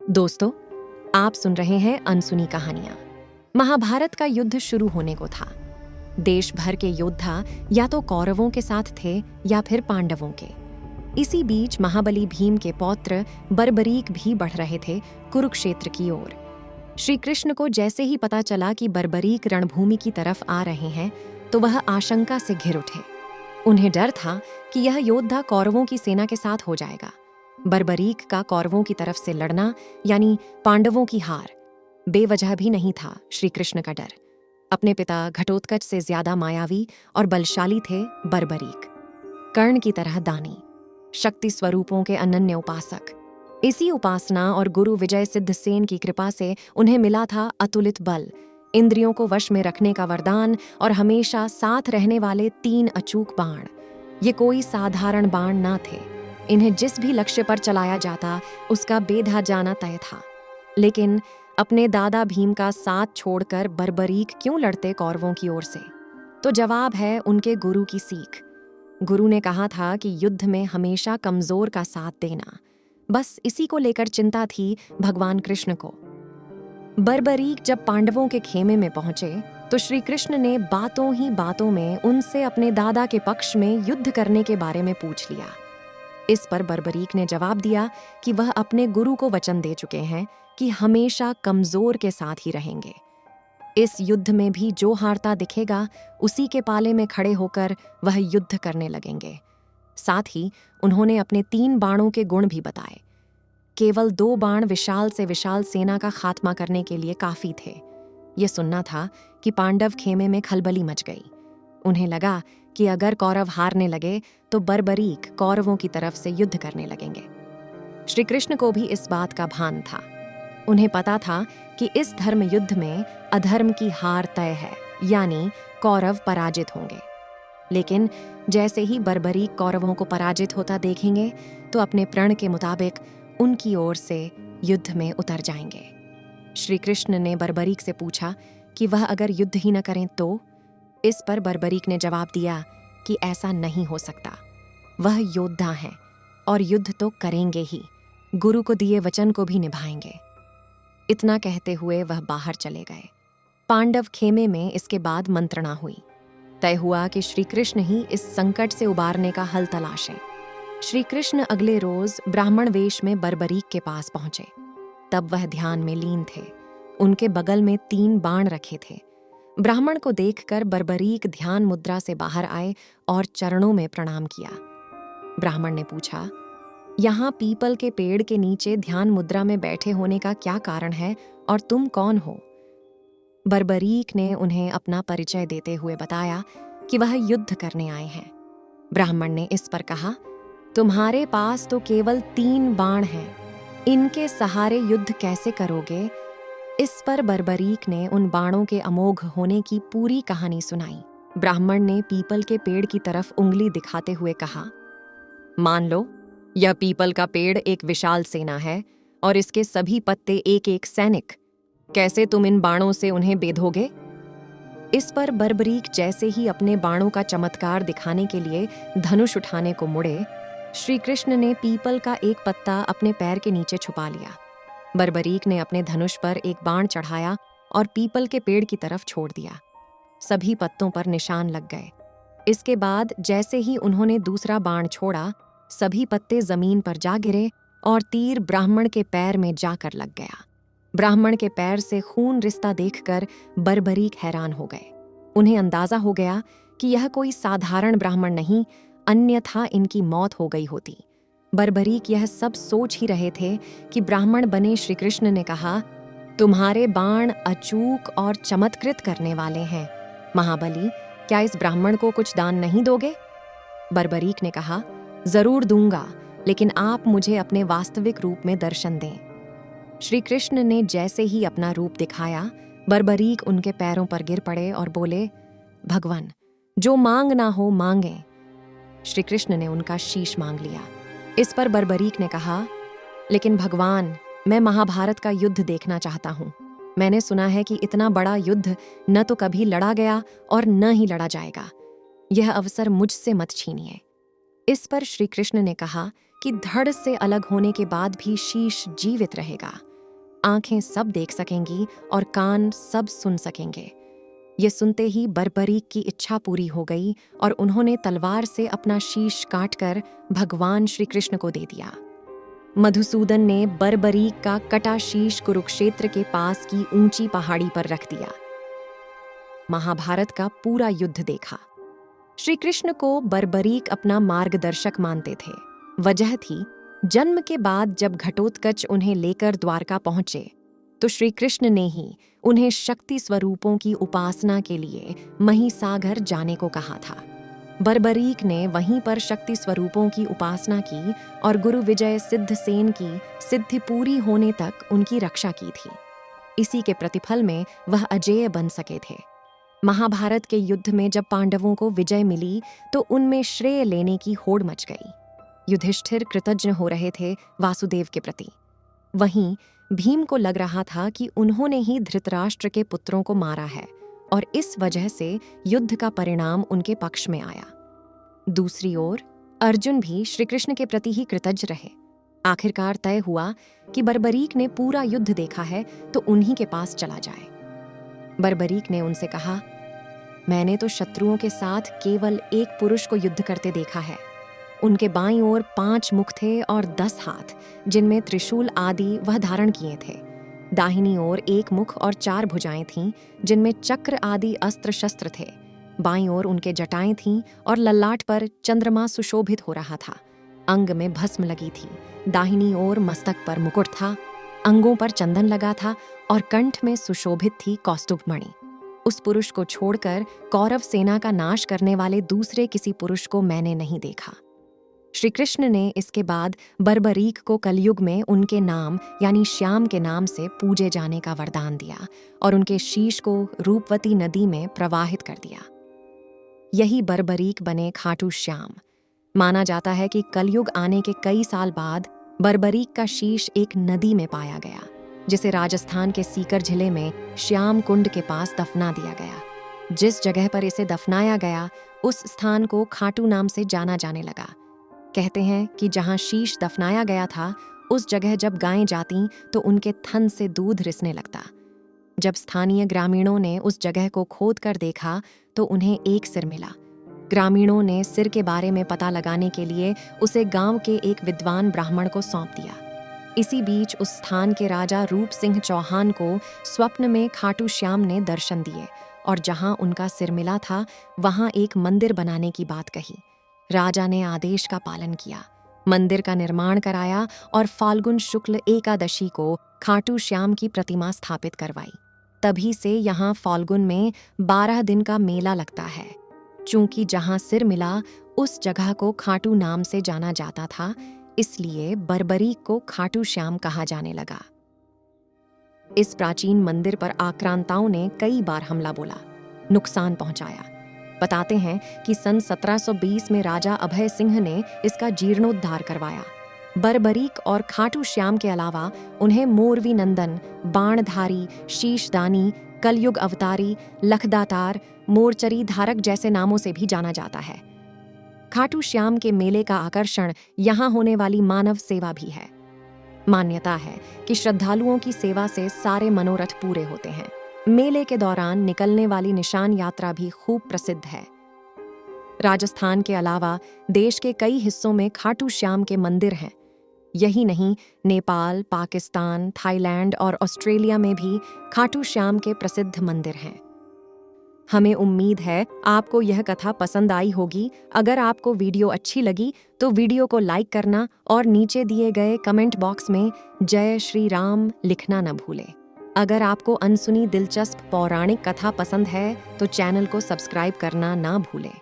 दोस्तों, आप सुन रहे हैं अनसुनी कहानियां। महाभारत का युद्ध शुरू होने को था। देश भर के योद्धा या तो कौरवों के साथ थे या फिर पांडवों के। इसी बीच महाबली भीम के पौत्र बर्बरीक भी बढ़ रहे थे कुरुक्षेत्र की ओर। श्री कृष्ण को जैसे ही पता चला कि बर्बरीक रणभूमि की तरफ आ रहे हैं तो वह आशंका से घिर उठे। उन्हें डर था कि यह योद्धा कौरवों की सेना के साथ हो जाएगा। बर्बरीक का कौरवों की तरफ से लड़ना यानी पांडवों की हार। बेवजह भी नहीं था श्री कृष्ण का डर। अपने पिता घटोत्कच से ज्यादा मायावी और बलशाली थे बर्बरीक, कर्ण की तरह दानी, शक्ति स्वरूपों के अनन्य उपासक। इसी उपासना और गुरु विजय सिद्धसेन की कृपा से उन्हें मिला था अतुलित बल, इंद्रियों को वश में रखने का वरदान और हमेशा साथ रहने वाले 3 अचूक बाण। ये कोई साधारण बाण ना थे। इन्हें जिस भी लक्ष्य पर चलाया जाता उसका बेधा जाना तय था। लेकिन अपने दादा भीम का साथ छोड़कर बर्बरीक क्यों लड़ते कौरवों की ओर से? तो जवाब है उनके गुरु की सीख। गुरु ने कहा था कि युद्ध में हमेशा कमजोर का साथ देना। बस इसी को लेकर चिंता थी भगवान कृष्ण को। बर्बरीक जब पांडवों के खेमे में पहुंचे तो श्री कृष्ण ने बातों ही बातों में उनसे अपने दादा के पक्ष में युद्ध करने के बारे में पूछ लिया। इस पर बर्बरीक ने जवाब दिया कि वह अपने गुरु को वचन दे चुके हैं कि हमेशा कमजोर के साथ ही रहेंगे। इस युद्ध में भी जो हारता दिखेगा उसी के पाले में खड़े होकर वह युद्ध करने लगेंगे। साथ ही उन्होंने अपने 3 बाणों के गुण भी बताए। केवल 2 बाण विशाल से विशाल सेना का खात्मा करने के लिए काफी थे। ये सुनना था कि पांडव खेमे में खलबली मच गई। उन्हें लगा कि अगर कौरव हारने लगे तो बर्बरीक कौरवों की तरफ से युद्ध करने लगेंगे। श्री कृष्ण को भी इस बात का भान था। उन्हें पता था कि इस धर्म युद्ध में अधर्म की हार तय है, यानी कौरव पराजित होंगे। लेकिन जैसे ही बर्बरीक कौरवों को पराजित होता देखेंगे तो अपने प्रण के मुताबिक उनकी ओर से युद्ध में उतर जाएंगे। श्री कृष्ण ने बर्बरीक से पूछा कि वह अगर युद्ध ही न करें तो? इस पर बर्बरीक ने जवाब दिया कि ऐसा नहीं हो सकता। वह योद्धा हैं और युद्ध तो करेंगे ही, गुरु को दिए वचन को भी निभाएंगे। इतना कहते हुए वह बाहर चले गए। पांडव खेमे में इसके बाद मंत्रणा हुई। तय हुआ कि श्री कृष्ण ही इस संकट से उबारने का हल तलाशें। श्री कृष्ण अगले रोज ब्राह्मण वेश में बर्बरीक के पास पहुंचे। तब वह ध्यान में लीन थे। उनके बगल में 3 बाण रखे थे। ब्राह्मण को देखकर बर्बरीक ध्यान मुद्रा से बाहर आए और चरणों में प्रणाम किया। ब्राह्मण ने पूछा, यहाँ पीपल के पेड़ के नीचे ध्यान मुद्रा में बैठे होने का क्या कारण है और तुम कौन हो? बर्बरीक ने उन्हें अपना परिचय देते हुए बताया कि वह युद्ध करने आए हैं। ब्राह्मण ने इस पर कहा, तुम्हारे पास तो केवल 3 बाण हैं, इनके सहारे युद्ध कैसे करोगे? इस पर बर्बरीक ने उन बाणों के अमोघ होने की पूरी कहानी सुनाई। ब्राह्मण ने पीपल के पेड़ की तरफ उंगली दिखाते हुए कहा, मान लो यह पीपल का पेड़ एक विशाल सेना है और इसके सभी पत्ते एक एक सैनिक। कैसे तुम इन बाणों से उन्हें बेधोगे? इस पर बर्बरीक जैसे ही अपने बाणों का चमत्कार दिखाने के लिए धनुष उठाने को मुड़े, श्री कृष्ण ने पीपल का एक पत्ता अपने पैर के नीचे छुपा लिया। बर्बरीक ने अपने धनुष पर एक बाण चढ़ाया और पीपल के पेड़ की तरफ छोड़ दिया। सभी पत्तों पर निशान लग गए। इसके बाद जैसे ही उन्होंने दूसरा बाण छोड़ा, सभी पत्ते जमीन पर जा गिरे और तीर ब्राह्मण के पैर में जाकर लग गया। ब्राह्मण के पैर से खून रिसता देखकर बर्बरीक हैरान हो गए। उन्हें अंदाजा हो गया कि यह कोई साधारण ब्राह्मण नहीं, अन्यथा इनकी मौत हो गई होती। बर्बरीक यह सब सोच ही रहे थे कि ब्राह्मण बने श्री कृष्ण ने कहा, तुम्हारे बाण अचूक और चमत्कृत करने वाले हैं। महाबली, क्या इस ब्राह्मण को कुछ दान नहीं दोगे? बर्बरीक ने कहा, जरूर दूंगा, लेकिन आप मुझे अपने वास्तविक रूप में दर्शन दें। श्री कृष्ण ने जैसे ही अपना रूप दिखाया, बर्बरीक उनके पैरों पर गिर पड़े और बोले, भगवान, जो मांग ना हो मांगे। श्री कृष्ण ने उनका शीश मांग लिया। इस पर बर्बरीक ने कहा, लेकिन भगवान, मैं महाभारत का युद्ध देखना चाहता हूँ। मैंने सुना है कि इतना बड़ा युद्ध न तो कभी लड़ा गया और न ही लड़ा जाएगा। यह अवसर मुझसे मत छीनिए। इस पर श्री कृष्ण ने कहा कि धड़ से अलग होने के बाद भी शीश जीवित रहेगा। आंखें सब देख सकेंगी और कान सब सुन सकेंगे। ये सुनते ही बर्बरीक की इच्छा पूरी हो गई और उन्होंने तलवार से अपना शीश काटकर भगवान श्री कृष्ण को दे दिया। मधुसूदन ने बर्बरीक का कटा शीश कुरुक्षेत्र के पास की ऊंची पहाड़ी पर रख दिया। महाभारत का पूरा युद्ध देखा। श्री कृष्ण को बर्बरीक अपना मार्गदर्शक मानते थे। वजह थी, जन्म के बाद जब घटोत्कच उन्हें लेकर द्वारका पहुंचे तो श्री कृष्ण ने ही उन्हें शक्ति स्वरूपों की उपासना के लिए महिसागर जाने को कहा था। बर्बरीक ने वहीं पर शक्ति स्वरूपों की उपासना की और गुरु विजय सिद्धसेन की सिद्धि पूरी होने तक उनकी रक्षा की थी। इसी के प्रतिफल में वह अजेय बन सके थे। महाभारत के युद्ध में जब पांडवों को विजय मिली तो उनमें श्रेय लेने की होड़ मच गई। युधिष्ठिर कृतज्ञ हो रहे थे वासुदेव के प्रति। वहीं भीम को लग रहा था कि उन्होंने ही धृतराष्ट्र के पुत्रों को मारा है और इस वजह से युद्ध का परिणाम उनके पक्ष में आया। दूसरी ओर अर्जुन भी श्री कृष्ण के प्रति ही कृतज्ञ रहे। आखिरकार तय हुआ कि बर्बरीक ने पूरा युद्ध देखा है तो उन्हीं के पास चला जाए। बर्बरीक ने उनसे कहा, मैंने तो शत्रुओं के साथ केवल एक पुरुष को युद्ध करते देखा है। उनके बाईं ओर 5 मुख थे और 10 हाथ, जिनमें त्रिशूल आदि वह धारण किए थे। दाहिनी ओर 1 मुख और 4 भुजाएं थीं, जिनमें चक्र आदि अस्त्र शस्त्र थे। बाईं ओर उनके जटाएं थीं और ललाट पर चंद्रमा सुशोभित हो रहा था। अंग में भस्म लगी थी। दाहिनी ओर मस्तक पर मुकुट था, अंगों पर चंदन लगा था और कंठ में सुशोभित थी कौस्तुभ मणि। उस पुरुष को छोड़कर कौरव सेना का नाश करने वाले दूसरे किसी पुरुष को मैंने नहीं देखा। श्री कृष्ण ने इसके बाद बर्बरीक को कलयुग में उनके नाम यानी श्याम के नाम से पूजे जाने का वरदान दिया और उनके शीश को रूपवती नदी में प्रवाहित कर दिया। यही बर्बरीक बने खाटू श्याम। माना जाता है कि कलयुग आने के कई साल बाद बर्बरीक का शीश एक नदी में पाया गया, जिसे राजस्थान के सीकर जिले में श्याम कुंड के पास दफना दिया गया। जिस जगह पर इसे दफनाया गया उस स्थान को खाटू नाम से जाना जाने लगा। कहते हैं कि जहां शीश दफनाया गया था उस जगह जब गायें जातीं तो उनके थन से दूध रिसने लगता। जब स्थानीय ग्रामीणों ने उस जगह को खोद कर देखा तो उन्हें एक सिर मिला। ग्रामीणों ने सिर के बारे में पता लगाने के लिए उसे गांव के एक विद्वान ब्राह्मण को सौंप दिया। इसी बीच उस स्थान के राजा रूप सिंह चौहान को स्वप्न में खाटू श्याम ने दर्शन दिए और जहां उनका सिर मिला था वहां एक मंदिर बनाने की बात कही। राजा ने आदेश का पालन किया, मंदिर का निर्माण कराया और फाल्गुन शुक्ल एकादशी को खाटू श्याम की प्रतिमा स्थापित करवाई। तभी से यहाँ फाल्गुन में 12 दिन का मेला लगता है। चूंकि जहाँ सिर मिला उस जगह को खाटू नाम से जाना जाता था, इसलिए बर्बरीक को खाटू श्याम कहा जाने लगा। इस प्राचीन मंदिर पर आक्रांताओं ने कई बार हमला बोला, नुकसान पहुंचाया। बताते हैं कि सन 1720 में राजा अभय सिंह ने इसका जीर्णोद्धार करवाया। बर्बरीक और खाटू श्याम के अलावा उन्हें मोरवी नंदन, बाणधारी, शीशदानी, कलयुग अवतारी, लखदातार, मोरचरी धारक जैसे नामों से भी जाना जाता है। खाटू श्याम के मेले का आकर्षण यहाँ होने वाली मानव सेवा भी है। मान्यता है कि श्रद्धालुओं की सेवा से सारे मनोरथ पूरे होते हैं। मेले के दौरान निकलने वाली निशान यात्रा भी खूब प्रसिद्ध है। राजस्थान के अलावा देश के कई हिस्सों में खाटू श्याम के मंदिर हैं। यही नहीं, नेपाल, पाकिस्तान, थाईलैंड और ऑस्ट्रेलिया में भी खाटू श्याम के प्रसिद्ध मंदिर हैं। हमें उम्मीद है आपको यह कथा पसंद आई होगी। अगर आपको वीडियो अच्छी लगी तो वीडियो को लाइक करना और नीचे दिए गए कमेंट बॉक्स में जय श्री राम लिखना न भूलें। अगर आपको अनसुनी दिलचस्प पौराणिक कथा पसंद है तो चैनल को सब्सक्राइब करना ना भूलें।